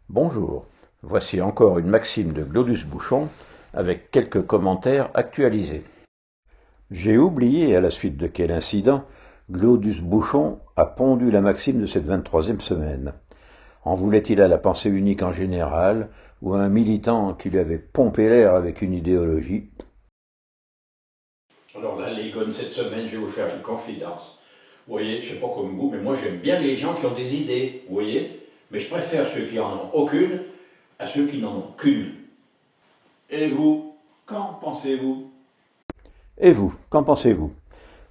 Bonjour, voici encore une maxime de Glodus Bouchon avec quelques commentaires actualisés. J'ai oublié à la suite de quel incident Glodus Bouchon a pondu la maxime de cette 23e semaine. En voulait-il à la pensée unique en général ou à un militant qui lui avait pompé l'air avec une idéologie? Alors là, les gars, cette semaine, je vais vous faire une confidence. Vous voyez, je ne sais pas comme vous, mais moi j'aime bien les gens qui ont des idées, vous voyez. Mais je préfère ceux qui en ont aucune à ceux qui n'en ont qu'une. Et vous, qu'en pensez-vous? Et vous, qu'en pensez-vous?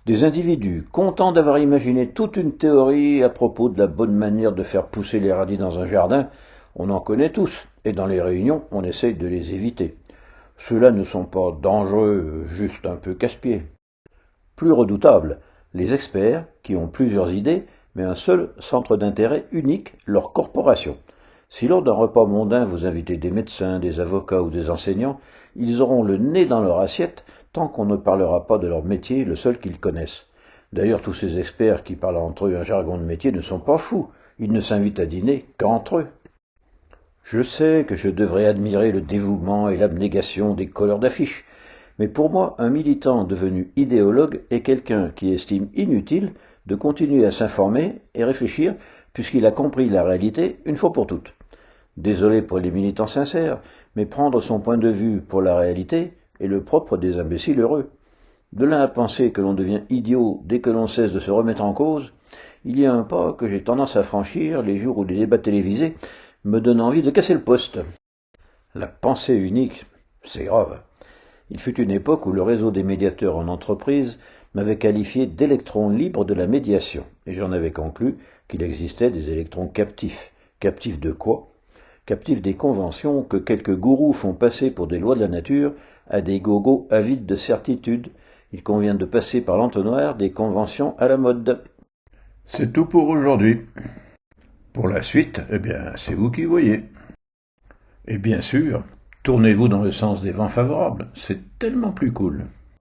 Des individus contents d'avoir imaginé toute une théorie à propos de la bonne manière de faire pousser les radis dans un jardin, on en connaît tous, et dans les réunions, on essaye de les éviter. Ceux-là ne sont pas dangereux, juste un peu casse-pieds. Plus redoutable, les experts qui ont plusieurs idées, mais un seul centre d'intérêt unique, leur corporation. Si lors d'un repas mondain vous invitez des médecins, des avocats ou des enseignants, ils auront le nez dans leur assiette tant qu'on ne parlera pas de leur métier, le seul qu'ils connaissent. D'ailleurs, tous ces experts qui parlent entre eux un jargon de métier ne sont pas fous, ils ne s'invitent à dîner qu'entre eux. Je sais que je devrais admirer le dévouement et l'abnégation des colleurs d'affiches, mais pour moi, un militant devenu idéologue est quelqu'un qui estime inutile de continuer à s'informer et réfléchir puisqu'il a compris la réalité une fois pour toutes. Désolé pour les militants sincères, mais prendre son point de vue pour la réalité est le propre des imbéciles heureux. De là à penser que l'on devient idiot dès que l'on cesse de se remettre en cause, il y a un pas que j'ai tendance à franchir les jours où les débats télévisés me donnent envie de casser le poste. La pensée unique, c'est grave. Il fut une époque où le réseau des médiateurs en entreprise m'avait qualifié d'électron libre de la médiation, et j'en avais conclu qu'il existait des électrons captifs. Captifs de quoi? Captifs des conventions que quelques gourous font passer pour des lois de la nature à des gogos avides de certitude. Il convient de passer par l'entonnoir des conventions à la mode. C'est tout pour aujourd'hui. Pour la suite, eh bien, c'est vous qui voyez. Et bien sûr, tournez-vous dans le sens des vents favorables, c'est tellement plus cool.